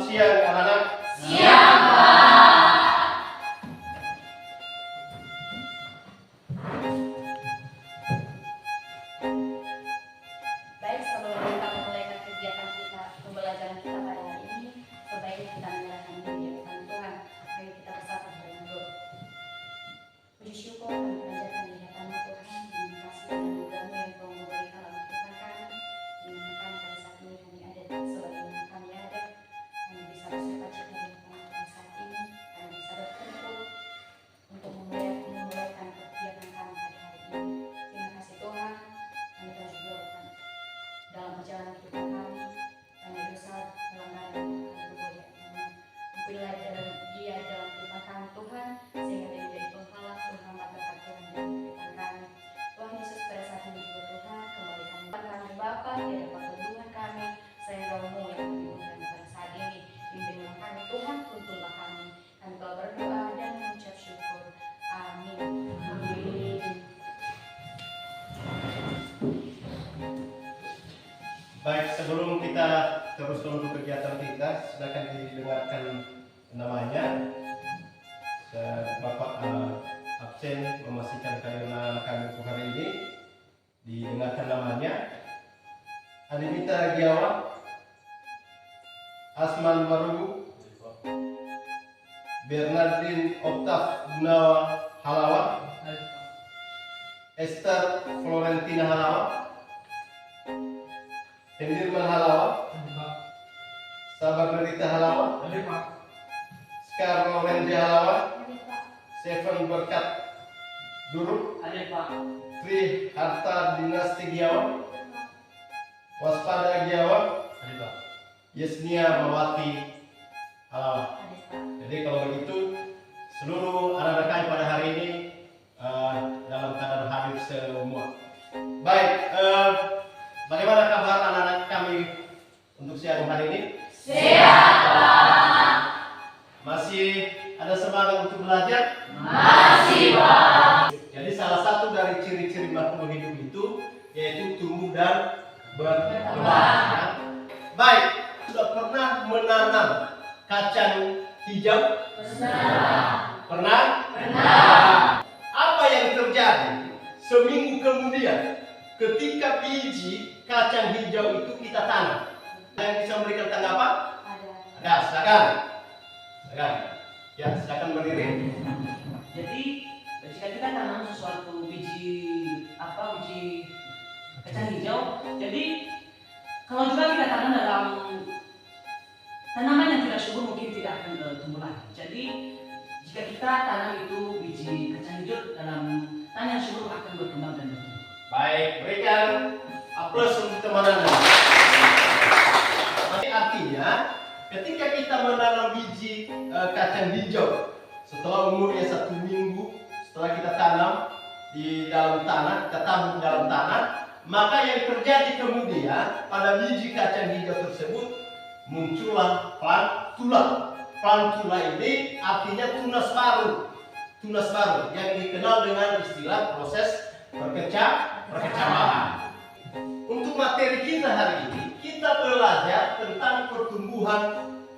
siang anak-anak. Siang, Pak. Baik, sebelum kita memulai kegiatan kita, pembelajaran kita pada hari ini, sebaiknya kita menyerahkan diri di depan Tuhan. Mari kita bersatu berdoa. Puji syukur kami panjatkan di hadapan Tuhan dengan kasih dan anugerah-Mu yang Kau memberikan dalam kehidupan kami. Dengan kami pada saat ini kami ada sebagaimana kami ada, kami bisa bersuka cita di depan pada saat ini, kami bisa berkumpul untuk memulaikan kegiatan kami pada hari ini. Terima kasih Tuhan, kami telah juga dalam perjalanan kehidupan kami, kami dosa melanggar dan berbuat jahat. Ampunilah dia dalam kehidupan kami Tuhan, sehingga dia menjadi penghalang, penghambat bagi Tuhan dalam kehidupan kami. Tuhan Yesus pada saat ini juga Tuhan, kembalikan kami Bapa di hadapan Tuhan kami, sehingga Roh-Mu yang membimbing pada saat ini, bimbinglah kami Tuhan, tuntunlah kami. Kami telah berdoa dan mengucap syukur. Amin. Amin. Baik, sebelum kita terus untuk kegiatan kita, silakan didengarkan namanya. Bapak absen memastikan karena kami untuk hari ini. Didengarkan namanya. Adinita Giawa, Asman Marugu, Bernardin Oktaf Gunawa Halawa, Esther Florentina Halawa, Hendirman Halawa, Sabar Nerita Halawa, Skar Lorenzi Halawa, Seven Berkat Duruk, Tri Harta Dinasti Giawa, Waspada Giawa, Yesnia Mawati Halawa. Jadi kalau begitu seluruh anak-anak kami pada hari ini dalam keadaan hadir semua. Baik, bagaimana kabar anak-anak kami untuk siang hari ini? Sehat, Pak. Masih ada semangat untuk belajar? Masih, Pak. Jadi salah satu dari ciri-ciri makhluk hidup itu yaitu tumbuh dan berkembang. Baik, sudah pernah menanam kacang hijau? Pernah? Pernah. Apa yang terjadi seminggu kemudian ketika biji kacang hijau itu kita tanam? Yang bisa memberikan tanggapan? Ada, silakan. Silakan. Ya, silakan berdiri. Jadi jika kita tanam sesuatu biji kacang hijau, jadi kalau juga kita tanam dalam tanaman yang tidak subur mungkin tidak akan tumbuh lagi. Jadi jika kita tanam itu biji kacang hijau dalam tanah yang subur akan berkembang dan bertumbuh. Baik, berikan aplaus untuk teman Anda. Artinya, ketika kita menanam biji kacang hijau setelah umurnya 1 minggu, setelah kita tanam di dalam tanah, kita tabur dalam tanah, maka yang terjadi kemudian pada biji kacang hijau tersebut muncullah plantula. Plantula ini artinya tunas baru yang dikenal dengan istilah proses perkecambahan. Untuk materi kita hari ini, kita belajar tentang pertumbuhan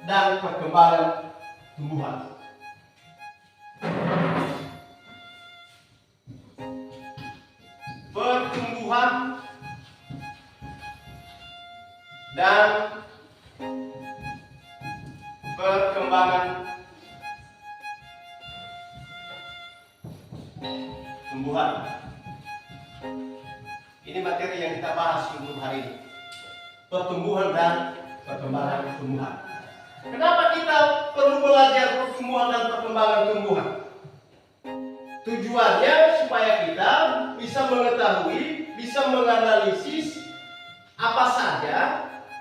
dan perkembangan tumbuhan. Pertumbuhan dan perkembangan tumbuhan. Ini materi yang kita bahas untuk hari ini. Pertumbuhan dan perkembangan tumbuhan. Kenapa kita perlu belajar pertumbuhan dan perkembangan tumbuhan? Tujuannya supaya kita bisa mengetahui, bisa menganalisis apa saja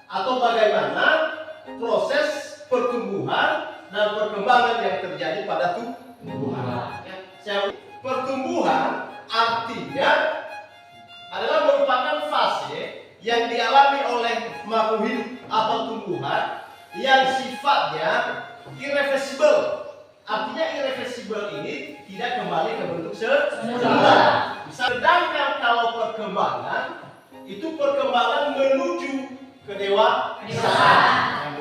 atau bagaimana proses pertumbuhan dan perkembangan yang terjadi pada tumbuhan. Pertumbuhan artinya adalah merupakan fase yang dialami oleh makhluk hidup atau tumbuhan yang sifatnya irreversible. Artinya irreversible ini tidak kembali ke bentuk semula. Sedangkan kalau perkembangan itu perkembangan menuju ke dewasaan.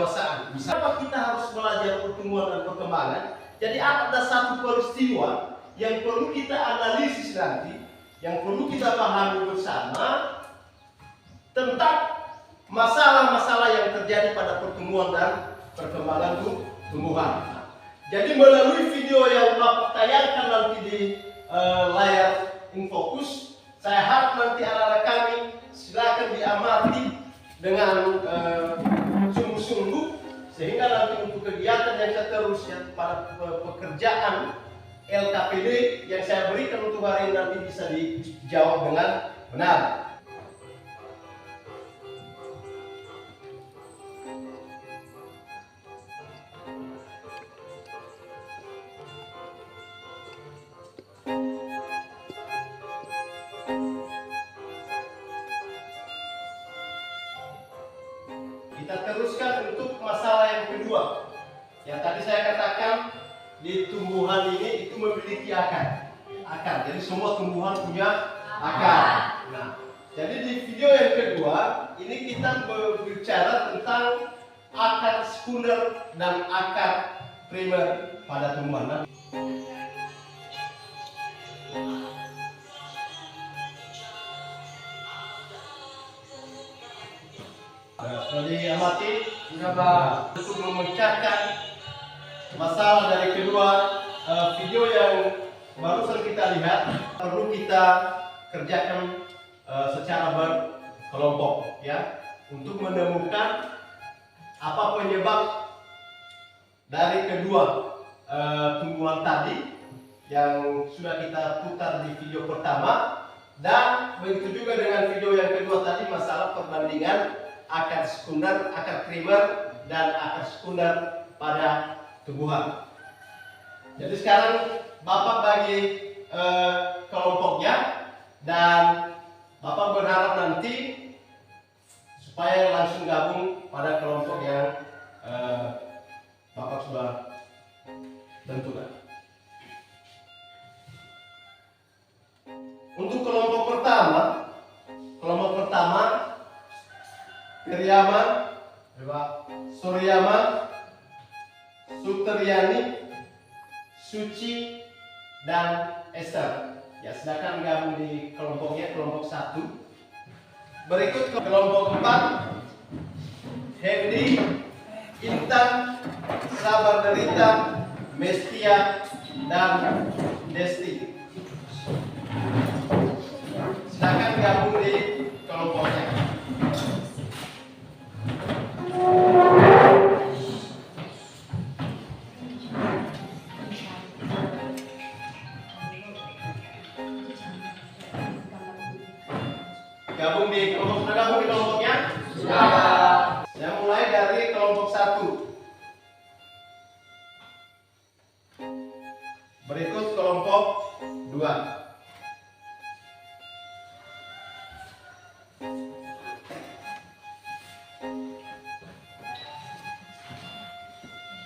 pendewasaan. Misalnya kita harus belajar pertumbuhan dan perkembangan. Jadi ada satu peristiwa yang perlu kita analisis nanti, yang perlu kita pahami bersama tentang masalah-masalah yang terjadi pada pertumbuhan dan perkembangan tumbuhan. Jadi melalui video yang Bapak tayangkan nanti di layar InFocus, saya harap nanti anak-anak kami silakan diamati dengan sungguh-sungguh, sehingga nanti untuk kegiatan yang seterusnya pada pekerjaan LKPD yang saya berikan untuk hari ini nanti bisa dijawab dengan benar. Kita teruskan untuk masalah yang kedua. Yang tadi saya katakan di tumbuhan ini itu memiliki akar. Jadi semua tumbuhan punya akar. Nah, jadi di video yang kedua ini kita berbicara tentang akar sekunder dan akar primer pada tumbuhan. Sudah diamati, untuk memecahkan masalah dari kedua video yang barusan kita lihat, perlu kita kerjakan secara berkelompok, ya, untuk menemukan apa penyebab dari kedua tumbuhan tadi yang sudah kita putar di video pertama, dan begitu juga dengan video yang kedua tadi, masalah perbandingan akar sekunder, akar primer, dan akar sekunder pada tumbuhan. Jadi sekarang Bapak bagi kelompoknya, dan Bapak berharap nanti supaya langsung gabung pada kelompok yang Bapak sudah tentukan. Untuk kelompok pertama Keriaman, Suryaman, Suteryani, Suci, dan Esther. Ya, silakan gabung di kelompoknya, kelompok 1. Berikut kelompok 4, Hendy, Intan, Sabar Derita, Mestia, dan Desti. Silakan gabung di kelompoknya. Gabung di kelompok, sudah gabung di kelompoknya? Sudah. Saya mulai dari kelompok 1. Berikut kelompok 2.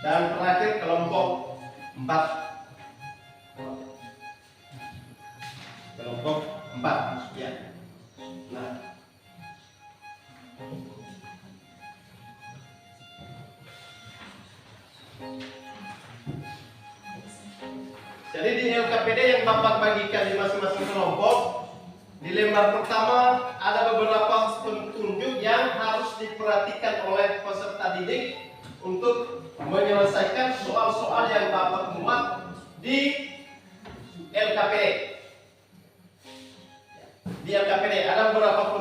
Dan terakhir kelompok 4. Kelompok 4, ya. Nah, jadi di LKPD yang Bapak bagikan di masing-masing kelompok, di lembar pertama ada beberapa petunjuk yang harus diperhatikan oleh peserta didik untuk menyelesaikan soal-soal yang Bapak muat di LKPD. Di LKPD ada beberapa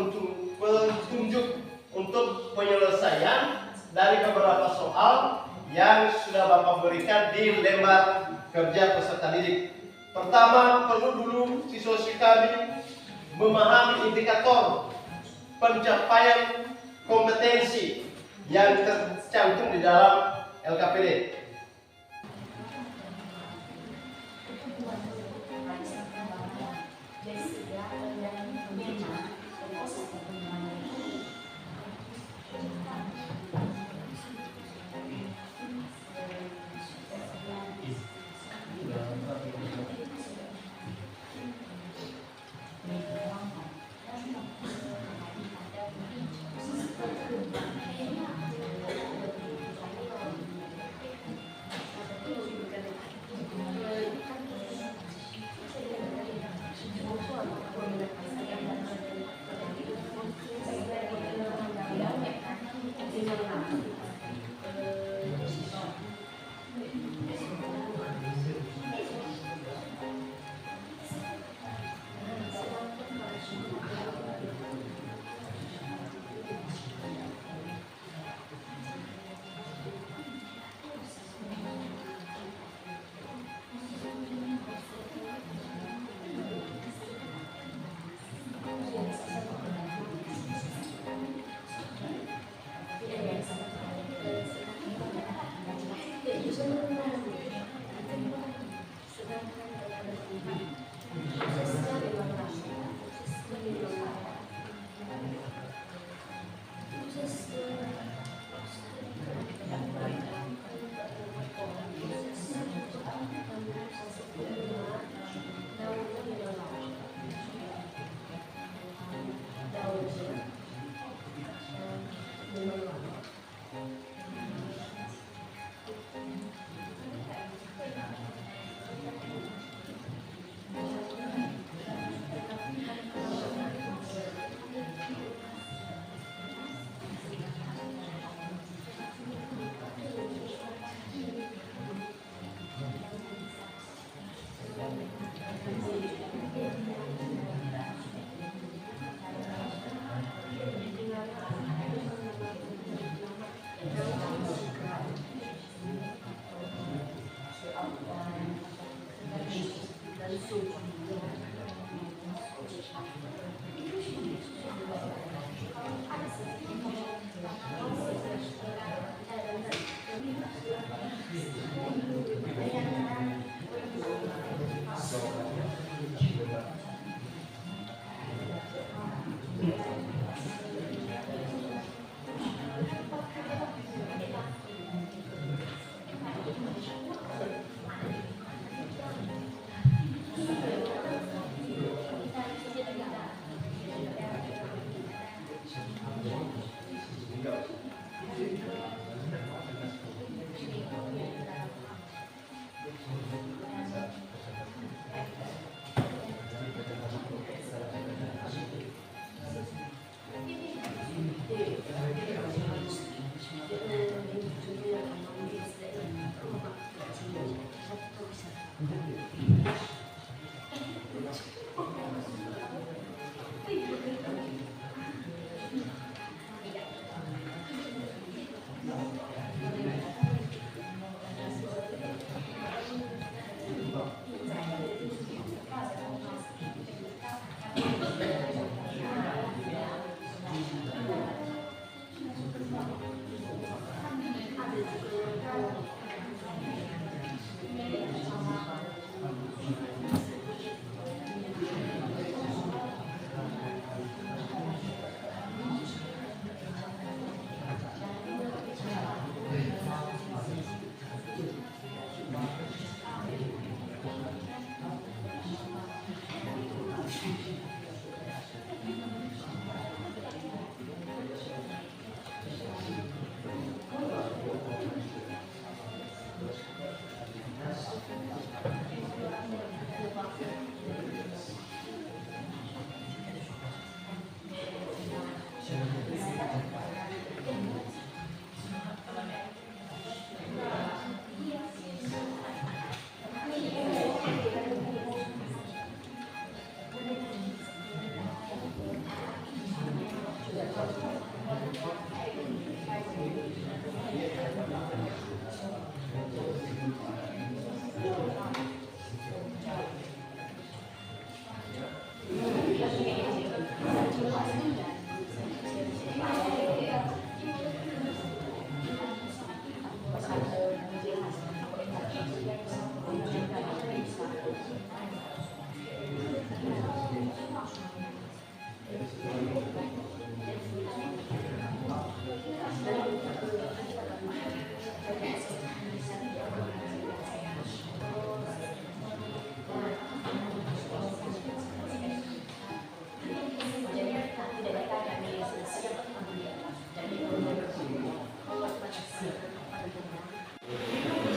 petunjuk untuk penyelesaian dari beberapa soal yang sudah Bapak berikan di lembar kerja peserta didik. Pertama, perlu dulu siswa-siswi kami memahami indikator pencapaian kompetensi yang tercantum di dalam LKPD.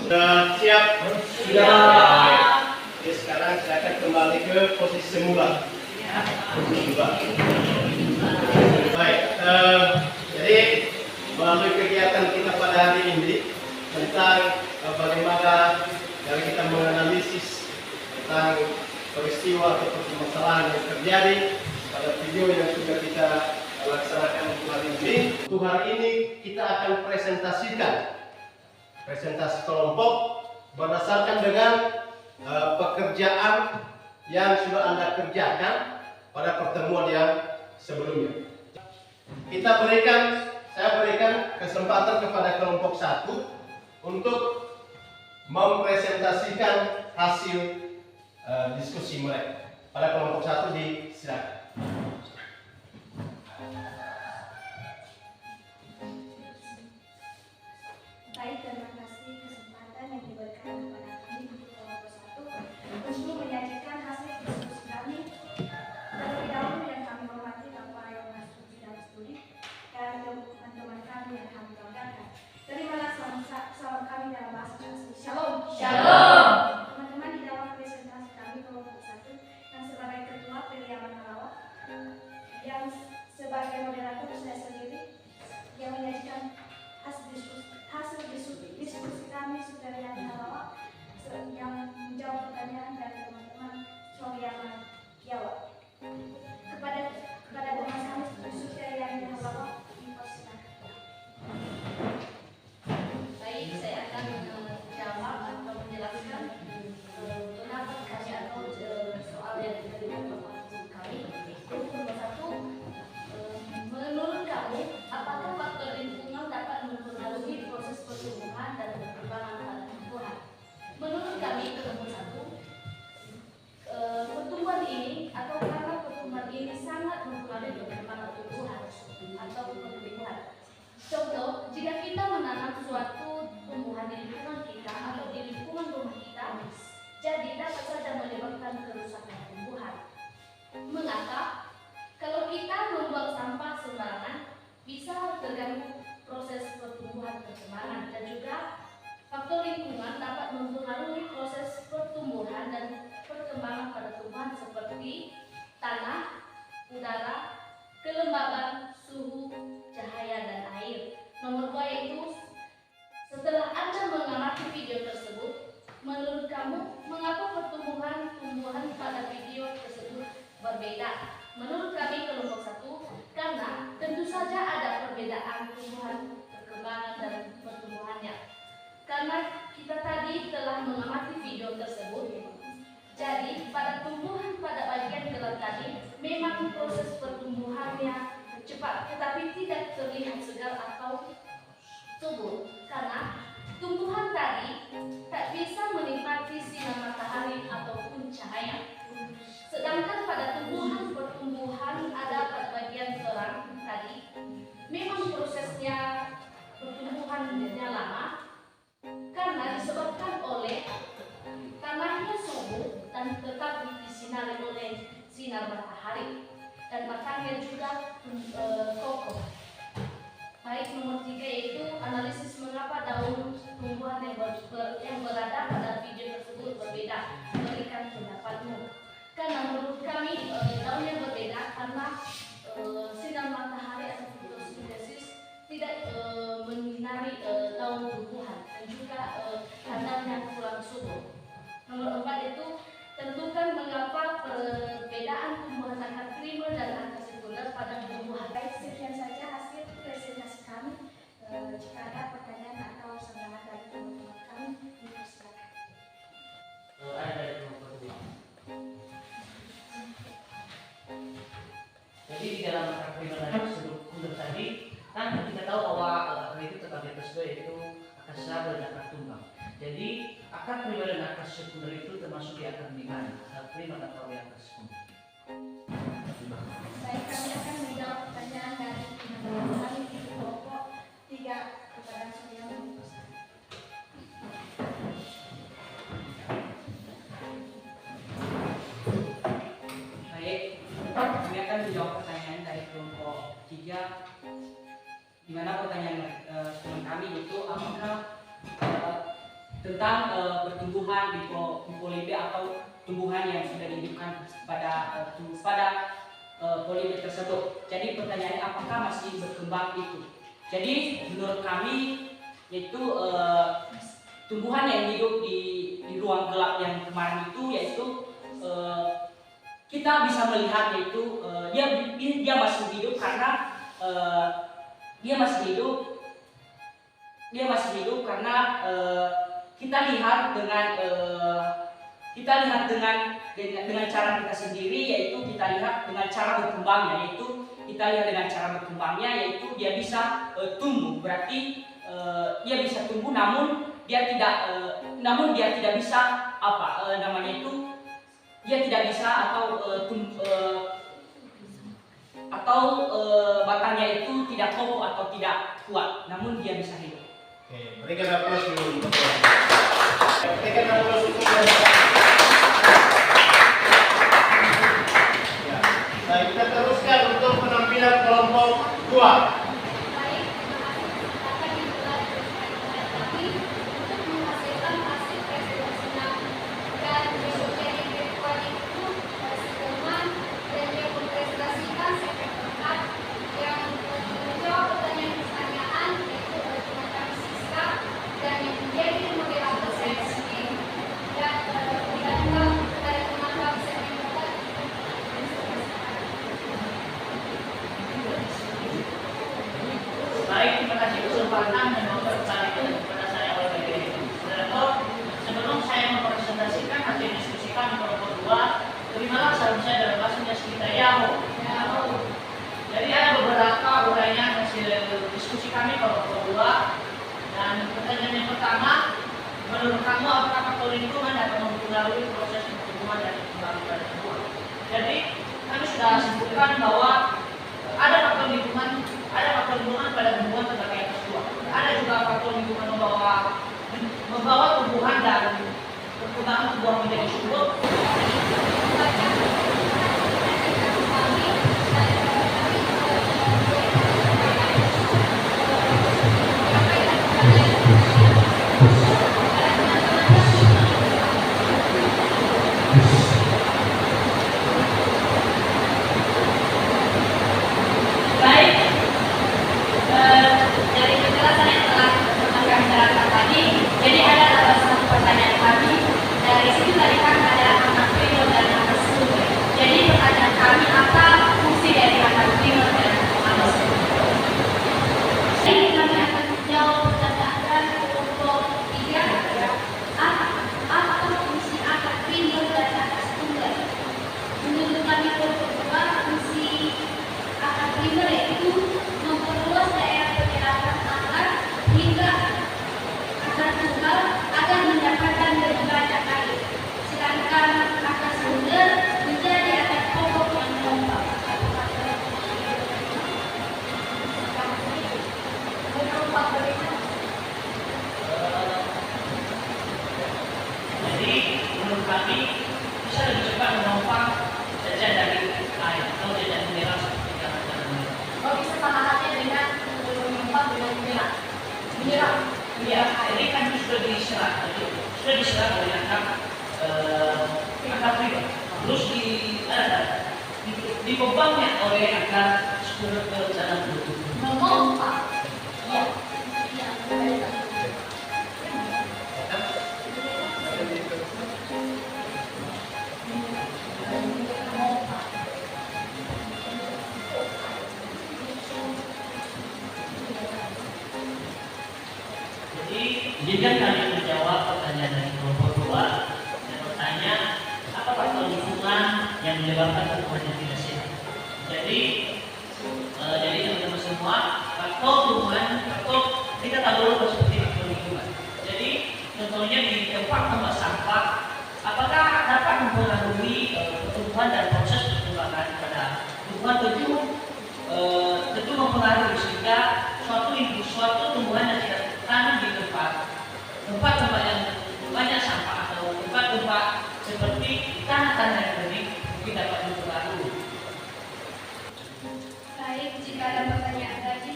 Sudah siap? Sudah. Oke, sekarang saya akan kembali ke posisi semula. Baik, jadi melalui kegiatan kita pada hari ini tentang bagaimana cara kita menganalisis tentang peristiwa atau permasalahan yang terjadi pada video yang sudah kita laksanakan untuk hari ini. Untuk hari ini kita akan presentasi kelompok berdasarkan dengan pekerjaan yang sudah Anda kerjakan pada pertemuan yang sebelumnya. Saya berikan kesempatan kepada kelompok 1 untuk mempresentasikan hasil diskusi mereka. Pada kelompok 1 disilakan. Baik, terima kasih kesempatan yang diberikan kepada kami untuk kelompok 1 untuk menyajikan hasil diskusi kami. Terlebih dahulu yang kami hormati Bapak yang masuk bidang studi dan teman-teman kami yang kami banggakan. Terimalah salam kami dalam bahasa asli. Shalom. Shalom. Teman-teman, di dalam presentasi kami kelompok 1 yang sebagai ketua Periaman Halawat, yang sebagai moderator saya sendiri yang menyajikan hasil diskusi kami Saudari Yani Halawat yang menjawab pertanyaan dari teman-teman Sohiaman Kiawa. Kepada teman kami Saudari Yani Halawat, dipersilakan. Baik, saya akan menjawab atau menjelaskan pendapat kami atau soal yang diterima kelompok kami. Untuk nomor 1, menurut kami, apakah faktor lingkungan dapat mempengaruhi proses pertumbuhan dapat saja menyebabkan kerusakan tumbuhan. Mengapa? Kalau kita membuang sampah sembarangan, bisa terganggu proses pertumbuhan perkembangan, dan juga faktor lingkungan dapat mempengaruhi proses pertumbuhan dan perkembangan pada tumbuhan seperti tanah, udara, kelembaban, suhu, cahaya, dan air. Nomor 2 yaitu, setelah Anda mengamati video tersebut, menurut kamu mengapa pertumbuhan tumbuhan pada video tersebut berbeda? Menurut kami kelompok 1, karena tentu saja ada perbedaan tumbuhan, perkembangan, dan pertumbuhannya. Karena kita tadi telah mengamati video tersebut, jadi pada tumbuhan pada bagian gelap tadi memang proses pertumbuhannya cepat, tetapi tidak terlihat segar atau subur, karena tumbuhan tadi tak bisa menikmati sinar matahari ataupun cahaya. Sedangkan pada pertumbuhan ada pada bagian terang tadi, memang prosesnya pertumbuhannya lama karena disebabkan oleh tanahnya subur dan tetap disinari oleh sinar matahari, dan batangnya juga kokoh. Baik, nomor 3 yaitu analisis mengapa daun tumbuhan yang berada pada video tersebut berbeda. Berikan pendapatmu. Karena menurut kami daunnya berbeda karena sinar matahari atau fotosintesis tidak menyinari daun tumbuhan, dan juga tanahnya kurang subur. Nomor 4 itu, tentukan mengapa perbedaan tumbuhan akar primer dan akar sekunder pada tumbuhan. Baik, sekian saja hasil presentasi kami. Jika ada pertanyaan atau sumbangan dari teman-teman kami, dipersilakan. Ada dari kelompok 2. Jadi di dalam akar primer dan akar sekunder tadi, kan kita tahu bahwa akar itu terdapat atas dua, yaitu akar sabar dan akar tumbang. Jadi akar primer dan akar sekunder itu termasuk di akar di mana? Akar primer atau di akar sekunder? Baik, kami akan menjawab pertanyaan dari teman-teman kami di kelompok 3 kepada Surya. Baik, kami akan menjawab pertanyaan dari kelompok 3, di mana pertanyaan teman kami itu apakah tentang pertumbuhan di polibe atau tumbuhan yang sudah dihidupkan pada polibe tersebut. Jadi pertanyaannya apakah masih berkembang itu. Jadi menurut kami yaitu tumbuhan yang hidup di ruang gelap yang kemarin itu, yaitu kita bisa melihat yaitu dia masih hidup karena dia masih hidup karena kita lihat dengan cara kita sendiri, yaitu kita lihat dengan cara berkembangnya, yaitu dia bisa tumbuh. Berarti dia bisa tumbuh, namun dia tidak bisa dia tidak bisa atau batangnya itu tidak kokoh atau tidak kuat, namun dia bisa hidup. Oke, berikan aplaus dulu. Berikan aplaus dulu. Ya, baik, kita teruskan untuk penampilan kelompok 2. Baik, terima kasih. Akan dimulai kami untuk menghasilkan hasil presentasinya, dan besoknya yang kedua itu teman dan yang mempresentasikan sertifikat yang menjawab pertanyaan-pertanyaan, yaitu teman kami Siska, dan yang menjadi moderator sesi, dan dibantu dari teman kami sertifikat. Baik, terima kasih kesempatan dan memperkenalkan kepada saya oleh BDI. Sebelum saya mempresentasikan hasil diskusi kami kelompok 2, terimalah salam saya dalam bahasa Inggris kita Yahoo. Jadi ada beberapa uraian hasil diskusi kami kelompok 2, dan pertanyaan yang pertama, menurut kamu apakah faktor lingkungan dapat mempengaruhi proses pertumbuhan dan perkembangan pada tumbuhan? Jadi kami sudah sebutkan bahwa ada faktor lingkungan pada tumbuhan sebagai atas dua. Ada juga faktor lingkungan membawa tumbuhan dan perkembangan tumbuhan menjadi subur, api bisa lebih cepat menumpang jejak dari air atau jejak mineral seperti jalan-jalan mineral. Oh, bisa sama halnya dengan menumpang dengan mineral. Iya, ini kan sudah diserap, sudah diserap oleh akar riba. Terus dibebannya oleh akar struktur ke dalam tubuh. Menumpang. Iya. Iya. Jadi, izinkan kami menjawab pertanyaan dari kelompok 2 dan bertanya, apa faktor lingkungan yang menyebabkan tumbuhan yang tidak sehat? Jadi teman-teman semua, faktor tumbuhan, kita tahu dulu seperti faktor lingkungan. Jadi, contohnya di tempat sampah, apakah dapat mempengaruhi pertumbuhan dan proses perkembangan pada tumbuhan? Tentu mempengaruhi, sehingga suatu tumbuhan yang tidak tanam di tempat yang banyak sampah atau tempat seperti tanah-tanah yang kering mungkin dapat mempengaruhi. Baik, jika ada pertanyaan lagi,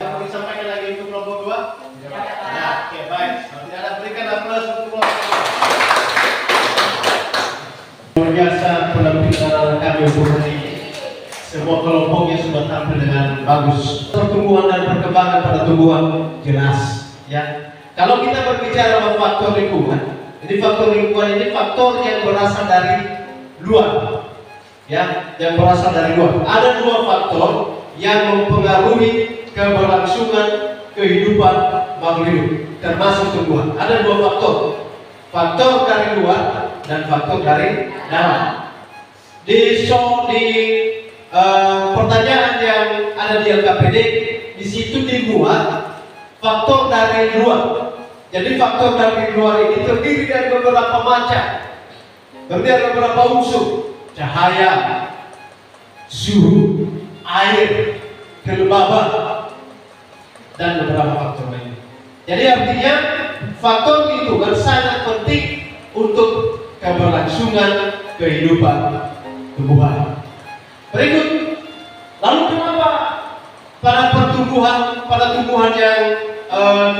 Mau disampaikan lagi untuk kelompok 2? Ya, Pak. Ya, oke, baik. Kalau tidak ada, berikan aplaus untuk kelompok 2. Luar biasa penampilan kami untuk hari ini. Semua kelompoknya sudah tampil dengan bagus. Pertumbuhan dan perkembangan pada tumbuhan jelas. Ya, kalau kita berbicara tentang faktor lingkungan, ini faktor lingkungan ini faktor yang berasal dari luar. Ya, yang berasal dari luar. Ada 2 faktor yang mempengaruhi keberlangsungan kehidupan makhluk hidup, termasuk tumbuhan. Ada 2 faktor. Faktor dari luar dan faktor dari dalam. Di pertanyaan yang ada di LKPD, di situ dimuat faktor dari luar. Jadi faktor dari luar ini terdiri dari beberapa macam, terdiri dari beberapa unsur: cahaya, suhu, air, kelembaban, dan beberapa faktor lain. Jadi artinya faktor itu kan sangat penting untuk keberlangsungan kehidupan tumbuhan. Berikut, lalu kenapa pada tumbuhan yang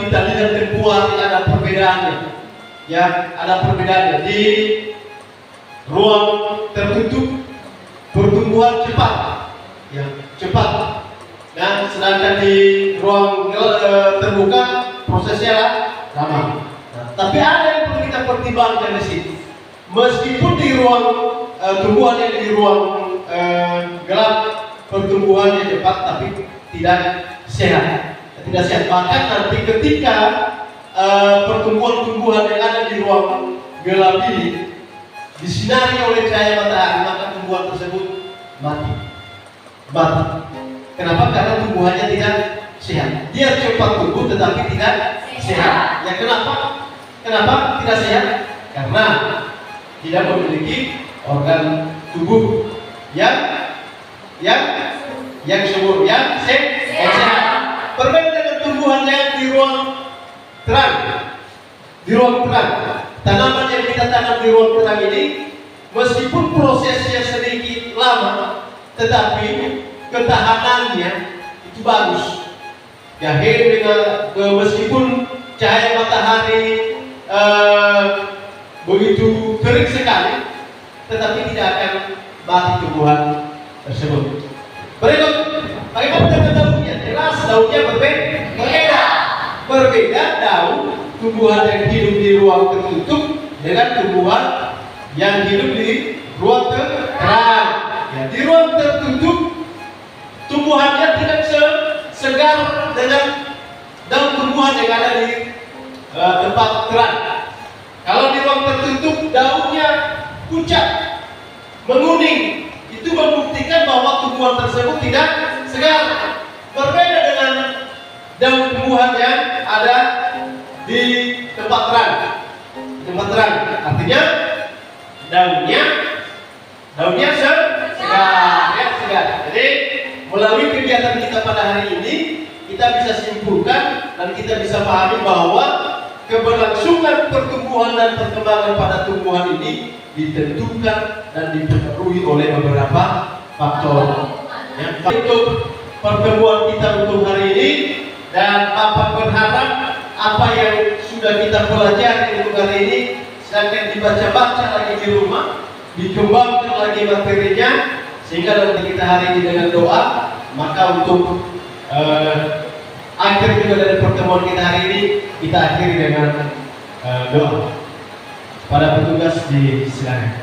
kita lihat tempuhan ada perbedaannya? Ya, ada perbedaannya. Di ruang tertutup pertumbuhan cepat, ya, cepat. Nah, sedangkan di ruang terbuka prosesnya lama. Nah, tapi ada yang perlu kita pertimbangkan di sini. Meskipun di ruang tumbuhan yang di ruang gelap pertumbuhannya cepat, tapi tidak sehat. Bahkan nanti ketika pertumbuhan-tumbuhan yang ada di ruang gelap ini disinari oleh cahaya matahari, maka tumbuhan tersebut mati. Kenapa? Karena tumbuhannya tidak sehat. Dia cepat tumbuh tetapi tidak sehat. Ya, kenapa tidak sehat? Karena tidak memiliki organ tubuh yang subur, yang sehat. Berbeda dengan tumbuhan yang di ruang terang. Tanaman yang kita tanam di ruang terang ini, meskipun prosesnya sedikit lama, tetapi ketahanannya itu bagus. Ya, meskipun cahaya matahari begitu terik sekali, tetapi tidak akan mati tumbuhan tersebut. Berikut, bagaimana dengan daunnya? Jelas daunnya berbeda daun tumbuhan yang hidup di ruang tertutup dengan tumbuhan yang hidup di ruang terang. Ya, di ruang tertutup tumbuhannya tidak segar dengan daun tumbuhan yang ada di tempat terang. Kalau di ruang tertutup daunnya pucat, menguning, itu membuktikan bahwa tumbuhan tersebut tidak segar. Berbeda dengan daun tumbuhan yang ada di tempat terang. Artinya daunnya segar. Jadi melalui kegiatan kita pada hari ini, kita bisa simpulkan dan kita bisa pahami bahwa keberlangsungan pertumbuhan dan perkembangan pada tumbuhan ini ditentukan dan dipengaruhi oleh beberapa faktor. Yang untuk pertemuan kita untuk hari ini, dan Bapak berharap apa yang sudah kita pelajari untuk hari ini silahkan dibaca-baca lagi di rumah, dikembangkan lagi materinya, sehingga nanti kita hari ini dengan doa. Maka untuk akhir juga dari pertemuan kita hari ini, kita akhiri dengan doa. Pada petugas disilakan.